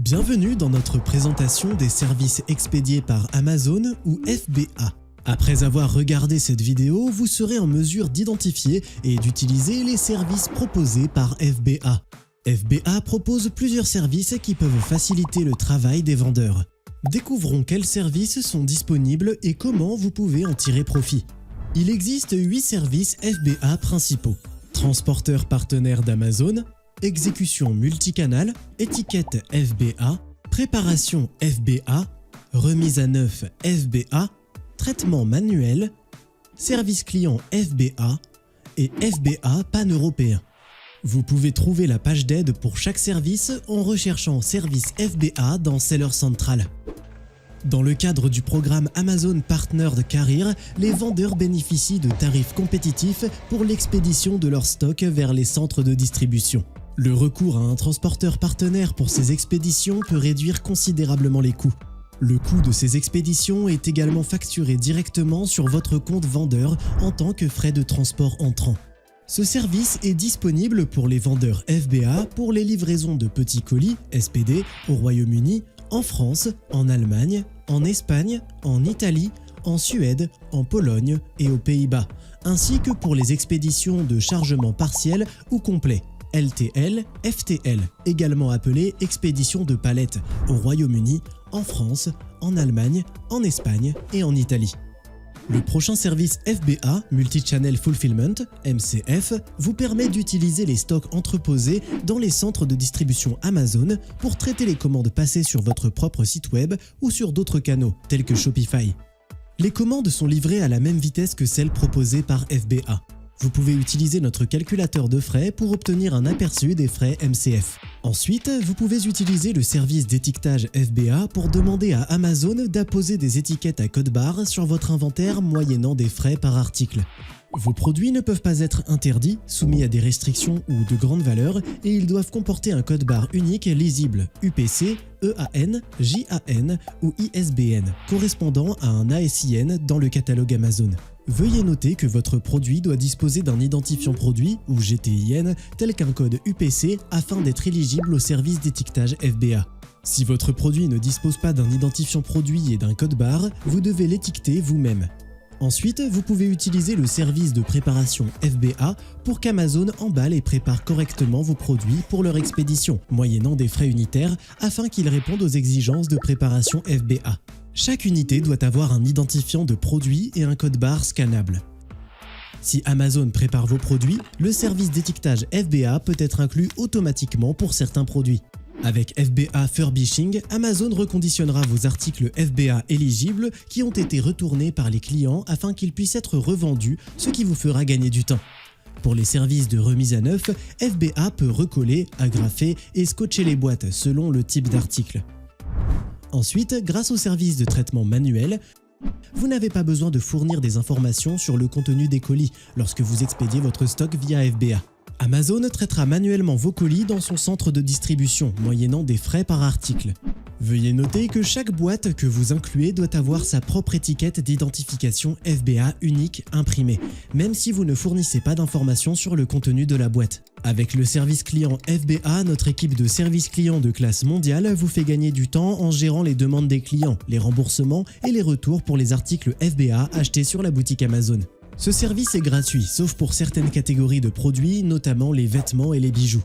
Bienvenue dans notre présentation des services expédiés par Amazon ou FBA. Après avoir regardé cette vidéo, vous serez en mesure d'identifier et d'utiliser les services proposés par FBA. FBA propose plusieurs services qui peuvent faciliter le travail des vendeurs. Découvrons quels services sont disponibles et comment vous pouvez en tirer profit. Il existe 8 services FBA principaux. Transporteur partenaire d'Amazon, exécution multicanal, étiquette FBA, préparation FBA, remise à neuf FBA, traitement manuel, service client FBA et FBA pan-européen. Vous pouvez trouver la page d'aide pour chaque service en recherchant Service FBA dans Seller Central. Dans le cadre du programme Amazon Partnered Carrier, les vendeurs bénéficient de tarifs compétitifs pour l'expédition de leur stock vers les centres de distribution. Le recours à un transporteur partenaire pour ces expéditions peut réduire considérablement les coûts. Le coût de ces expéditions est également facturé directement sur votre compte vendeur en tant que frais de transport entrant. Ce service est disponible pour les vendeurs FBA pour les livraisons de petits colis SPD au Royaume-Uni, en France, en Allemagne, en Espagne, en Italie, en Suède, en Pologne et aux Pays-Bas, ainsi que pour les expéditions de chargement partiel ou complet. LTL, FTL, également appelé expédition de palettes au Royaume-Uni, en France, en Allemagne, en Espagne et en Italie. Le prochain service FBA, Multi-Channel Fulfillment, MCF, vous permet d'utiliser les stocks entreposés dans les centres de distribution Amazon pour traiter les commandes passées sur votre propre site web ou sur d'autres canaux, tels que Shopify. Les commandes sont livrées à la même vitesse que celles proposées par FBA. Vous pouvez utiliser notre calculateur de frais pour obtenir un aperçu des frais MCF. Ensuite, vous pouvez utiliser le service d'étiquetage FBA pour demander à Amazon d'apposer des étiquettes à code barre sur votre inventaire moyennant des frais par article. Vos produits ne peuvent pas être interdits, soumis à des restrictions ou de grande valeur et ils doivent comporter un code barre unique lisible UPC, EAN, JAN ou ISBN correspondant à un ASIN dans le catalogue Amazon. Veuillez noter que votre produit doit disposer d'un identifiant produit ou GTIN tel qu'un code UPC afin d'être éligible au service d'étiquetage FBA. Si votre produit ne dispose pas d'un identifiant produit et d'un code barre, vous devez l'étiqueter vous-même. Ensuite, vous pouvez utiliser le service de préparation FBA pour qu'Amazon emballe et prépare correctement vos produits pour leur expédition, moyennant des frais unitaires afin qu'ils répondent aux exigences de préparation FBA. Chaque unité doit avoir un identifiant de produit et un code barre scannable. Si Amazon prépare vos produits, le service d'étiquetage FBA peut être inclus automatiquement pour certains produits. Avec FBA Furbishing, Amazon reconditionnera vos articles FBA éligibles qui ont été retournés par les clients afin qu'ils puissent être revendus, ce qui vous fera gagner du temps. Pour les services de remise à neuf, FBA peut recoller, agrafer et scotcher les boîtes selon le type d'article. Ensuite, grâce au service de traitement manuel, vous n'avez pas besoin de fournir des informations sur le contenu des colis lorsque vous expédiez votre stock via FBA. Amazon traitera manuellement vos colis dans son centre de distribution, moyennant des frais par article. Veuillez noter que chaque boîte que vous incluez doit avoir sa propre étiquette d'identification FBA unique imprimée, même si vous ne fournissez pas d'informations sur le contenu de la boîte. Avec le service client FBA, notre équipe de service client de classe mondiale vous fait gagner du temps en gérant les demandes des clients, les remboursements et les retours pour les articles FBA achetés sur la boutique Amazon. Ce service est gratuit, sauf pour certaines catégories de produits, notamment les vêtements et les bijoux.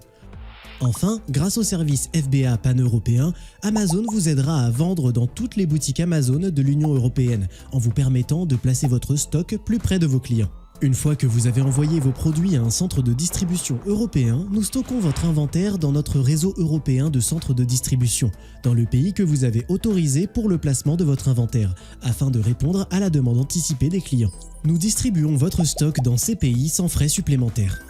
Enfin, grâce au service FBA pan-européen, Amazon vous aidera à vendre dans toutes les boutiques Amazon de l'Union européenne, en vous permettant de placer votre stock plus près de vos clients. Une fois que vous avez envoyé vos produits à un centre de distribution européen, nous stockons votre inventaire dans notre réseau européen de centres de distribution, dans le pays que vous avez autorisé pour le placement de votre inventaire, afin de répondre à la demande anticipée des clients. Nous distribuons votre stock dans ces pays sans frais supplémentaires.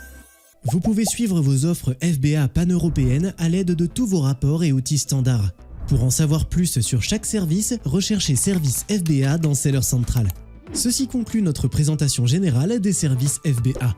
Vous pouvez suivre vos offres FBA pan-européennes à l'aide de tous vos rapports et outils standards. Pour en savoir plus sur chaque service, recherchez Service FBA dans Seller Central. Ceci conclut notre présentation générale des services FBA.